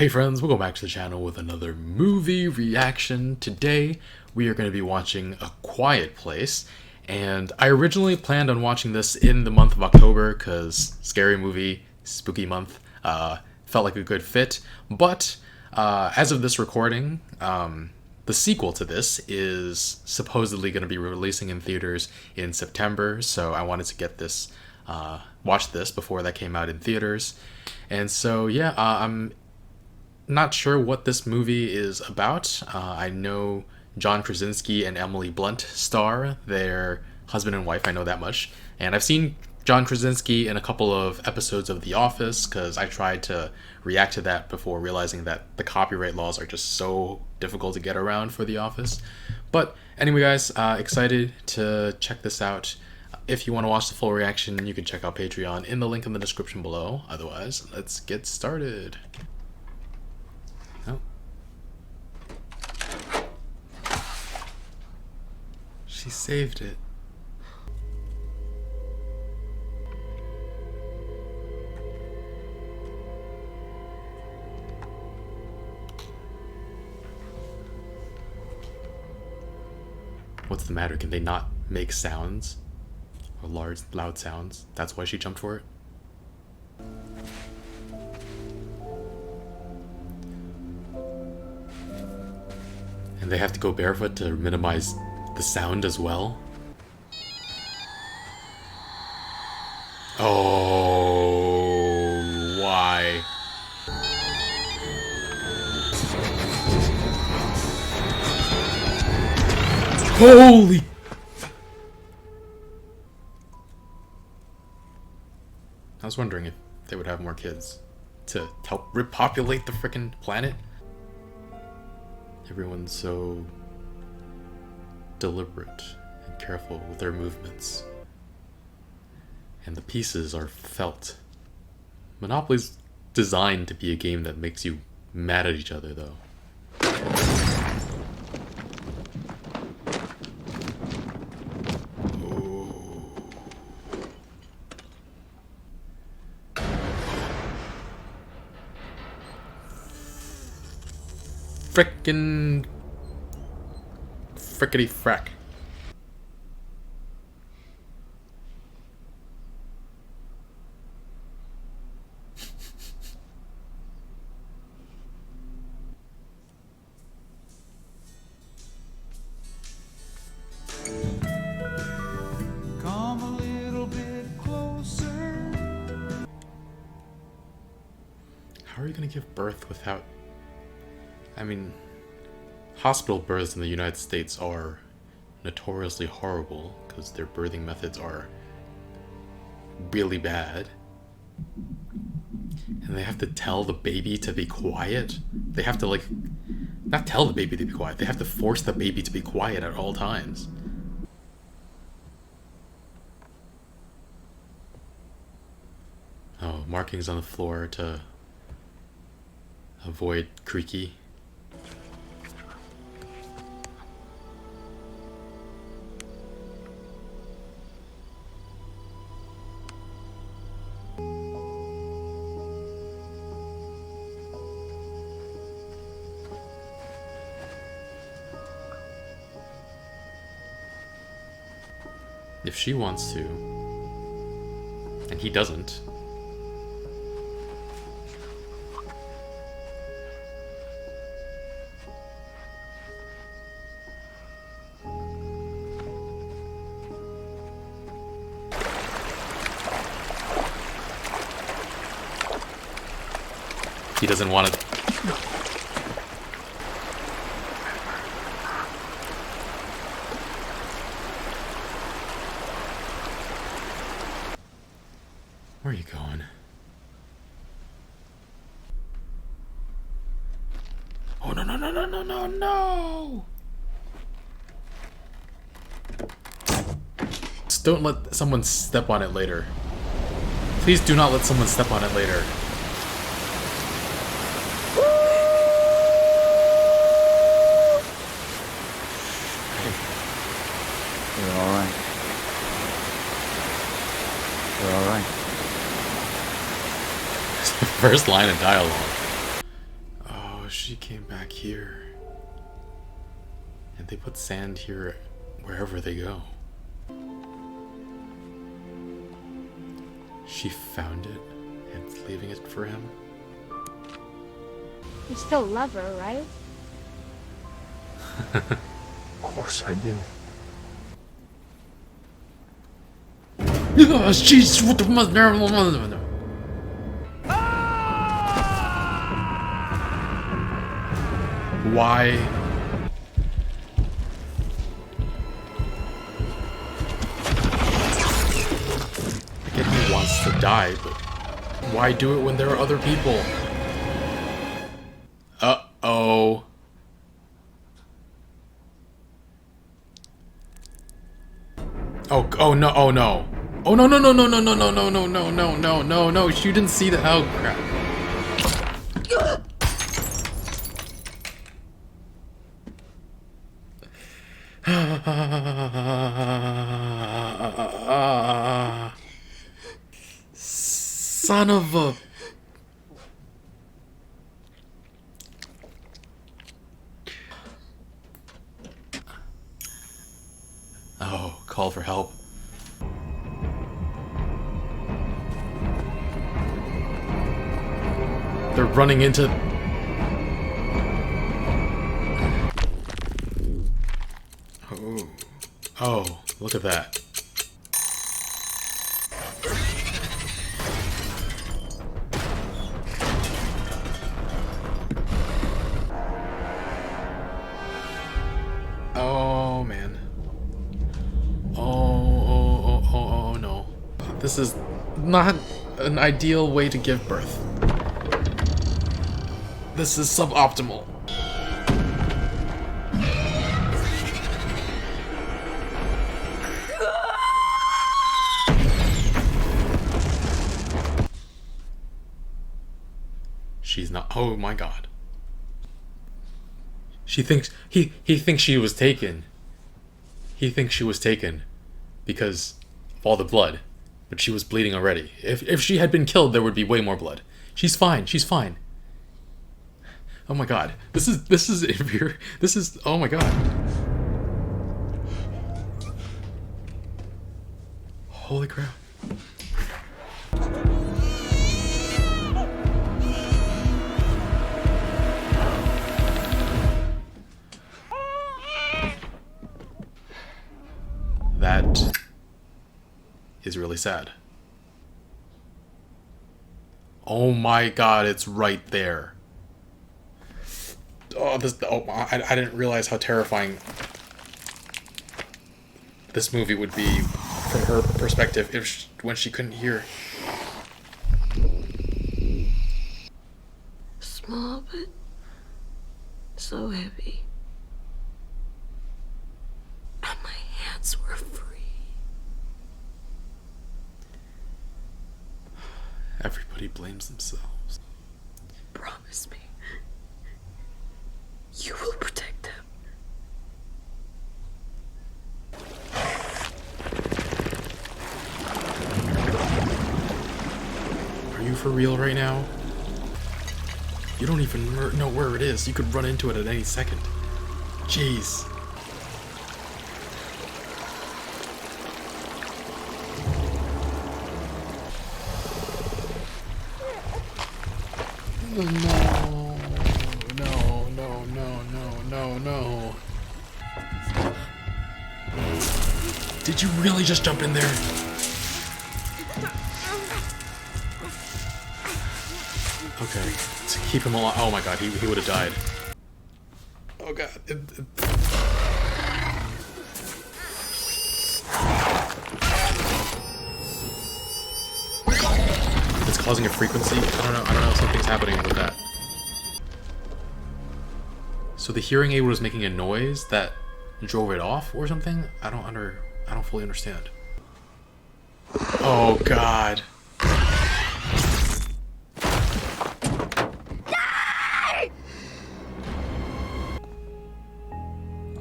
Hey friends, welcome back to the channel with another movie reaction. Today we are going to be watching A Quiet Place, and I originally planned on watching this in the month of October because scary movie, spooky month, felt like a good fit. But as of this recording, the sequel to this is supposedly going to be releasing in theaters in September, so I wanted to get this, watch this before that came out in theaters. And so yeah, I'm not sure what this movie is about. I know John Krasinski and Emily Blunt star. They're husband and wife, I know that much. And I've seen John Krasinski in a couple of episodes of The Office because I tried to react to that before realizing that the copyright laws are just so difficult to get around for The Office. But anyway, guys, excited to check this out. If you want to watch the full reaction, you can check out Patreon in the link in the description below. Otherwise, let's get started. Oh. She saved it. What's the matter? Can they not make sounds? Or loud sounds? That's why she jumped for it? And they have to go barefoot to minimize the sound as well? Oh, why? Holy! I was wondering if they would have more kids to help repopulate the frickin' planet. Everyone's so deliberate and careful with their movements. And the pieces are felt. Monopoly's designed to be a game that makes you mad at each other, though. Frickin' frickety frack. Come a little bit closer. How are you gonna give birth without... I mean, hospital births in the United States are notoriously horrible because their birthing methods are really bad. And they have to tell the baby to be quiet. They have to, like, not tell the baby to be quiet, they have to force the baby to be quiet at all times. Oh, markings on the floor to avoid creaky. If she wants to, and he doesn't. He doesn't want it. Where are you going? Oh, no, no, no, no, no, no, no! Just don't let someone step on it later. Please do not let someone step on it later. You're alright. You're alright. First line of dialogue. she came back here. And they put sand here wherever they go. She found it and is leaving it for him. You still love her, right? Of course I do. Jeez, what the Why? I get he wants to die, but why do it when there are other people? Uh-oh. Oh no, oh no. Oh no, no, no, no, no, no, no, no, no, no, no, no, no, no, you didn't see that. Oh crap. Son of a... Oh, call for help. They're running into... Oh. Oh, look at that. Oh, man. Oh, no. This is not an ideal way to give birth. This is suboptimal. She's not. Oh my god. She thinks he thinks she was taken. He thinks she was taken because of all the blood, but she was bleeding already. If she had been killed, there would be way more blood. She's fine. She's fine. Oh my god. This is this is oh my god. Holy crap. That is really sad. Oh my god, it's right there. Oh, I didn't realize how terrifying this movie would be from her perspective when she couldn't hear. Small, but so heavy. And my hands were free. Everybody blames themselves. Promise me. You will protect them. Are you for real right now? You don't even know where it is. You could run into it at any second. Jeez. No, no, no, no, no, no, no. Did you really just jump in there? Okay, to keep him alive. Oh my god, he would have died. Oh god. It's causing a frequency. I don't know. Something's happening with that. So the hearing aid was making a noise that drove it off or something? I don't fully understand. Oh god.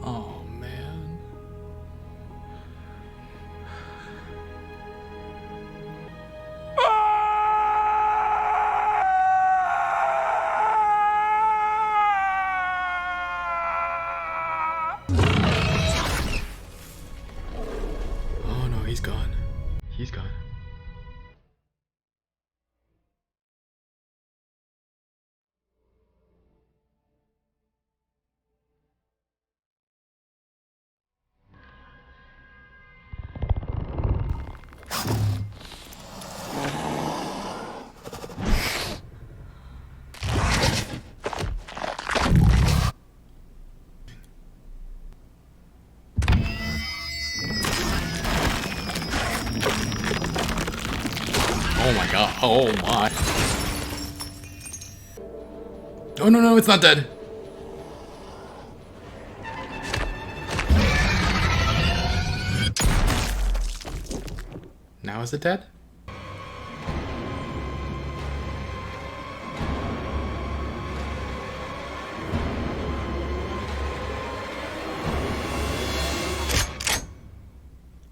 Oh man. god. Oh my. Oh no, no, it's not dead. Now is it dead?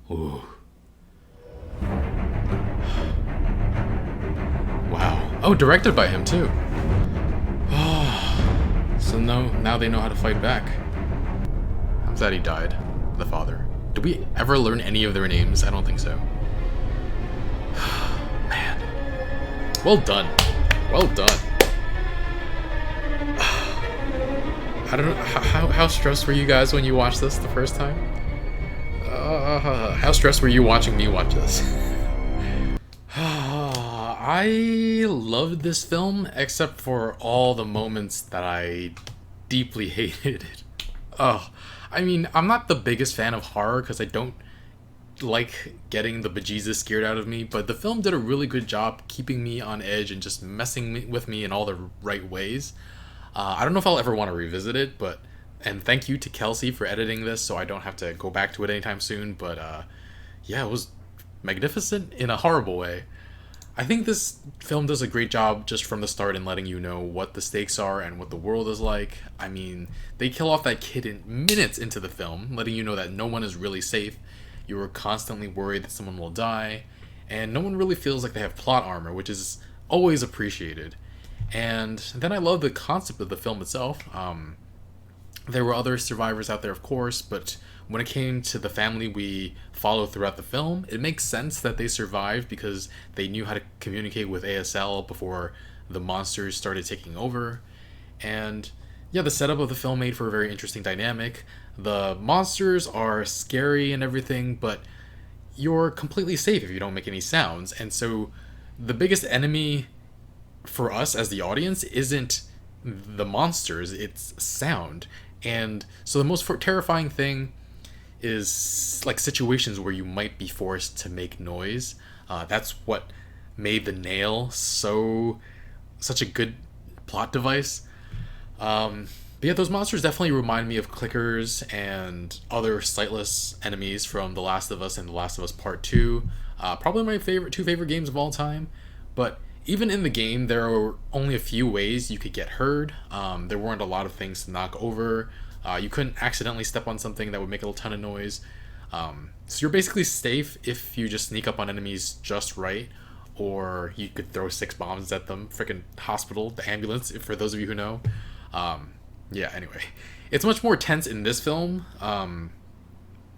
Ooh. Wow. Oh, directed by him too. So now they know how to fight back. I'm sad he died, the father. Did we ever learn any of their names? I don't think so. Man. Well done. Well done. I don't know, how stressed were you guys when you watched this the first time? How stressed were you watching me watch this? I loved this film, except for all the moments that I deeply hated. Oh, I mean, I'm not the biggest fan of horror because I don't like getting the bejesus scared out of me, but the film did a really good job keeping me on edge and just messing with me in all the right ways. I don't know if I'll ever want to revisit it, but and thank you to Kelsey for editing this so I don't have to go back to it anytime soon, but yeah, it was magnificent in a horrible way. I think this film does a great job just from the start in letting you know what the stakes are and what the world is like. I mean, they kill off that kid in minutes into the film, letting you know that no one is really safe. You are constantly worried that someone will die, and no one really feels like they have plot armor, which is always appreciated. And then I love the concept of the film itself. There were other survivors out there, of course, but when it came to the family we follow throughout the film, it makes sense that they survived because they knew how to communicate with ASL before the monsters started taking over. And yeah, the setup of the film made for a very interesting dynamic. The monsters are scary and everything, but you're completely safe if you don't make any sounds. And so the biggest enemy for us as the audience isn't the monsters, it's sound. And so the most terrifying thing is like situations where you might be forced to make noise. That's what made the nail such a good plot device. But yeah, those monsters definitely remind me of clickers and other sightless enemies from The Last of Us and The Last of Us Part 2. Probably my two favorite games of all time. But even in the game, there are only a few ways you could get heard. There weren't a lot of things to knock over. You couldn't accidentally step on something that would make a ton of noise. So you're basically safe if you just sneak up on enemies just right, or you could throw 6 bombs at them. Freaking hospital, the ambulance, for those of you who know. Yeah, anyway. It's much more tense in this film,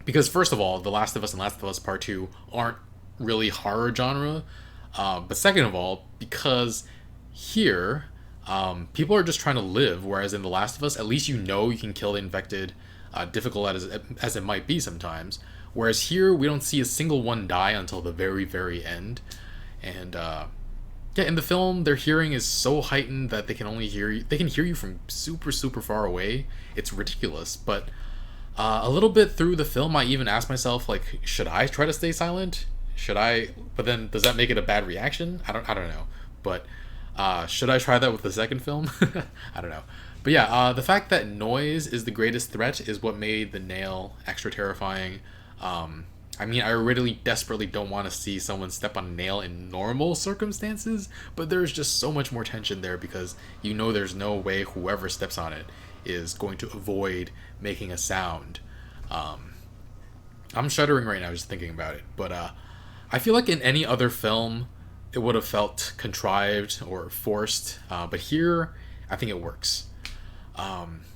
because first of all, The Last of Us and Last of Us Part 2 aren't really horror genre. But second of all, because here, people are just trying to live, whereas in The Last of Us, at least you know you can kill the infected, difficult as it might be sometimes. Whereas here, we don't see a single one die until the very, very end. And yeah, in the film, their hearing is so heightened that they can only hear you. They can hear you from super, super far away. It's ridiculous. But a little bit through the film, I even asked myself, like, should I try to stay silent? Should I? But then, does that make it a bad reaction? I don't know. But should I try that with the second film? I don't know. But yeah, the fact that noise is the greatest threat is what made the nail extra terrifying. I mean, I really desperately don't want to see someone step on a nail in normal circumstances, but there's just so much more tension there because you know there's no way whoever steps on it is going to avoid making a sound. I'm shuddering right now just thinking about it, but I feel like in any other film, it would have felt contrived or forced, but here, I think it works.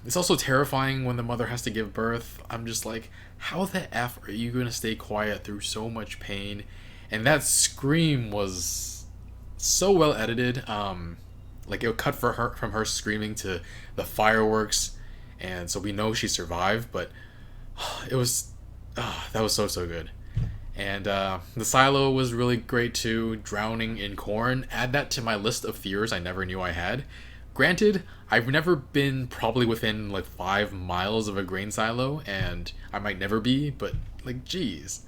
It's also terrifying when the mother has to give birth. I'm just like, how the F are you going to stay quiet through so much pain? And that scream was so well edited. Like, it would cut from her screaming to the fireworks, and so we know she survived, but it was, that was so good. And the silo was really great too. Drowning in corn. Add that to my list of fears I never knew I had. Granted, I've never been probably within like 5 miles of a grain silo, and I might never be, but like, geez.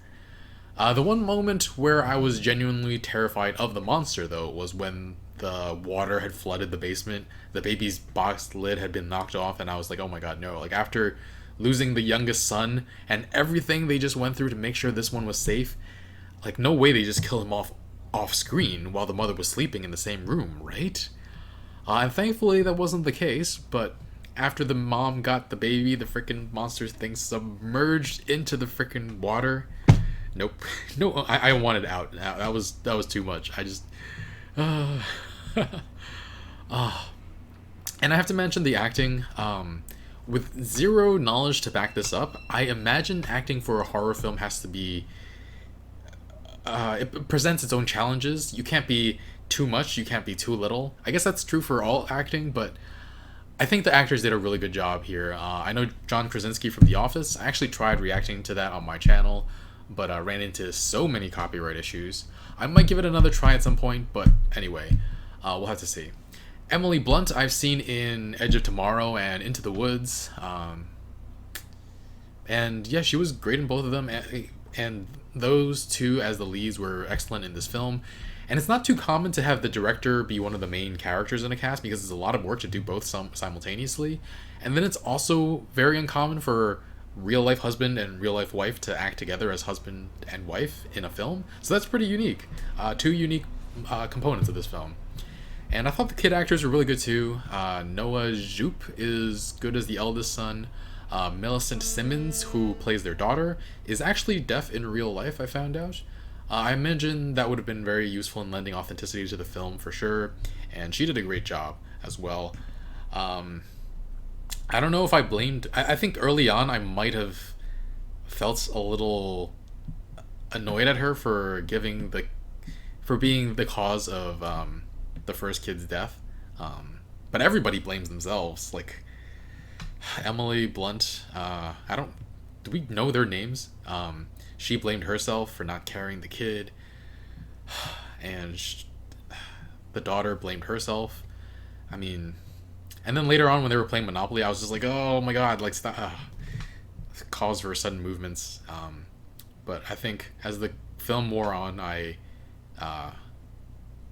The one moment where I was genuinely terrified of the monster, though, was when the water had flooded the basement. The baby's box lid had been knocked off, and I was like, oh my god, no. Like, after losing the youngest son and everything they just went through to make sure this one was safe, like, no way they just kill him off screen while the mother was sleeping in the same room, right? And thankfully that wasn't the case, but after the mom got the baby, the freaking monster thing submerged into the freaking water. Nope. No, I wanted out. That was too much. I just and I have to mention the acting. With zero knowledge to back this up, I imagine acting for a horror film has to be it presents its own challenges. You can't be too much, you can't be too little. I guess that's true for all acting, but I think the actors did a really good job here. I know John Krasinski from The Office. I actually tried reacting to that on my channel, but ran into so many copyright issues. I might give it another try at some point, but anyway, we'll have to see. Emily Blunt I've seen in Edge of Tomorrow and Into the Woods. And yeah, she was great in both of them, and those two as the leads were excellent in this film. And it's not too common to have the director be one of the main characters in a cast, because it's a lot of work to do both simultaneously. And then it's also very uncommon for real life husband and real life wife to act together as husband and wife in a film. So that's pretty unique. Two unique components of this film. And I thought the kid actors were really good too. Noah Jupe is good as the eldest son. Millicent Simmons, who plays their daughter, is actually deaf in real life, I found out. I imagine that would have been very useful in lending authenticity to the film for sure, and she did a great job as well. I don't know if I blamed... I think early on I might have felt a little annoyed at her for being the cause of the first kid's death. But everybody blames themselves. Like, Emily Blunt, do we know their names? She blamed herself for not carrying the kid, and the daughter blamed herself. I mean, and then later on when they were playing Monopoly, I was just like, oh my god, like, stop. Cause for sudden movements. But I think as the film wore on, I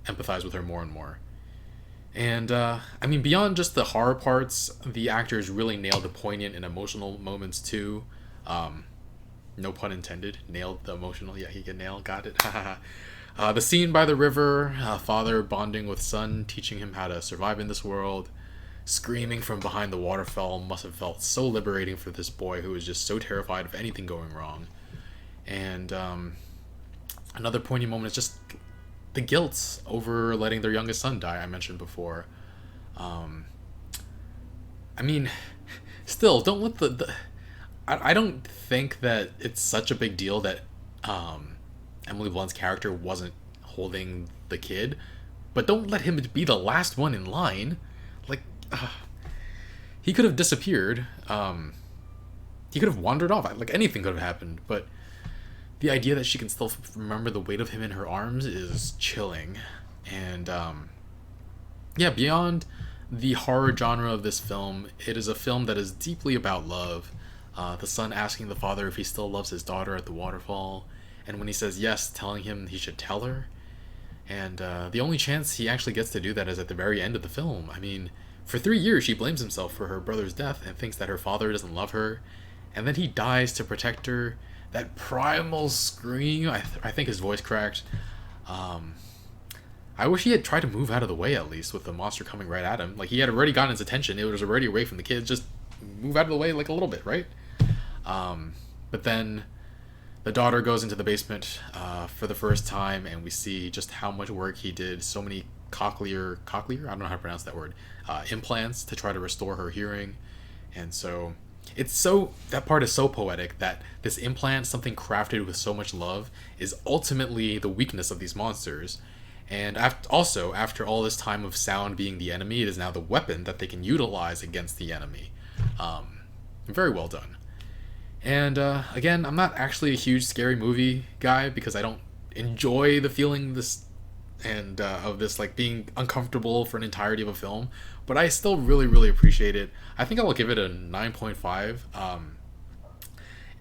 empathized with her more and more. And I mean, beyond just the horror parts, the actors really nailed the poignant and emotional moments too. No pun intended. Nailed the emotional. Yeah, he can nail. Got it. The scene by the river, father bonding with son, teaching him how to survive in this world, screaming from behind the waterfall must have felt so liberating for this boy who was just so terrified of anything going wrong. And another poignant moment is just the guilt over letting their youngest son die, I mentioned before. I mean, still, don't let the I don't think that it's such a big deal that Emily Blunt's character wasn't holding the kid, but don't let him be the last one in line. Like, he could have disappeared. He could have wandered off. Like, anything could have happened, but the idea that she can still remember the weight of him in her arms is chilling. And yeah, beyond the horror genre of this film, it is a film that is deeply about love. The son asking the father if he still loves his daughter at the waterfall, and when he says yes, telling him he should tell her. And the only chance he actually gets to do that is at the very end of the film. I mean, for 3 years she blames himself for her brother's death and thinks that her father doesn't love her, and then he dies to protect her. That primal scream, I think his voice cracked. I wish he had tried to move out of the way at least with the monster coming right at him. Like, he had already gotten his attention, it was already away from the kids, just move out of the way like a little bit, right? But then the daughter goes into the basement for the first time, and we see just how much work he did. So many cochlear, I don't know how to pronounce that word, implants to try to restore her hearing. And so that part is so poetic, that this implant, something crafted with so much love, is ultimately the weakness of these monsters. And after all this time of sound being the enemy, it is now the weapon that they can utilize against the enemy. Very well done. And again, I'm not actually a huge scary movie guy, because I don't enjoy the feeling of this like being uncomfortable for an entirety of a film, but I still really, really appreciate it. I think I'll give it a 9.5.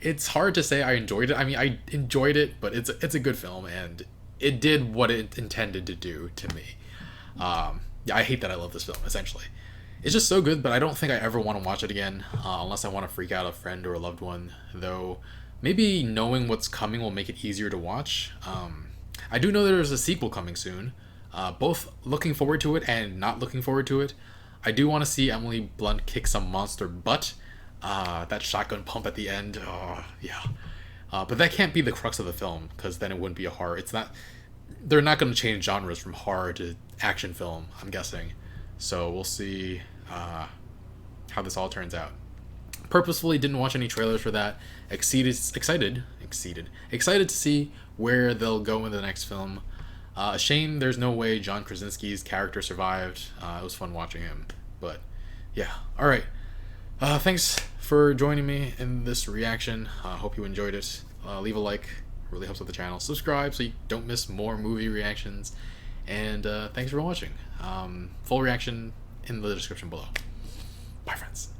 it's hard to say I enjoyed it. I mean, I enjoyed it, but it's a good film, and it did what it intended to do to me. Yeah, I hate that I love this film. Essentially, it's just so good, but I don't think I ever want to watch it again, unless I want to freak out a friend or a loved one. Though, maybe knowing what's coming will make it easier to watch. I do know there's a sequel coming soon. Both looking forward to it and not looking forward to it. I do want to see Emily Blunt kick some monster butt. That shotgun pump at the end, yeah. But that can't be the crux of the film, because then it wouldn't be a horror. It's not. They're not going to change genres from horror to action film, I'm guessing. So we'll see how this all turns out. Purposefully didn't watch any trailers for that. Excited to see where they'll go in the next film. A shame there's no way John Krasinski's character survived. It was fun watching him, but yeah. All right. Thanks for joining me in this reaction. Hope you enjoyed it. Leave a like, really helps with the channel. Subscribe so you don't miss more movie reactions. And thanks for watching. Full reaction in the description below. Bye, friends.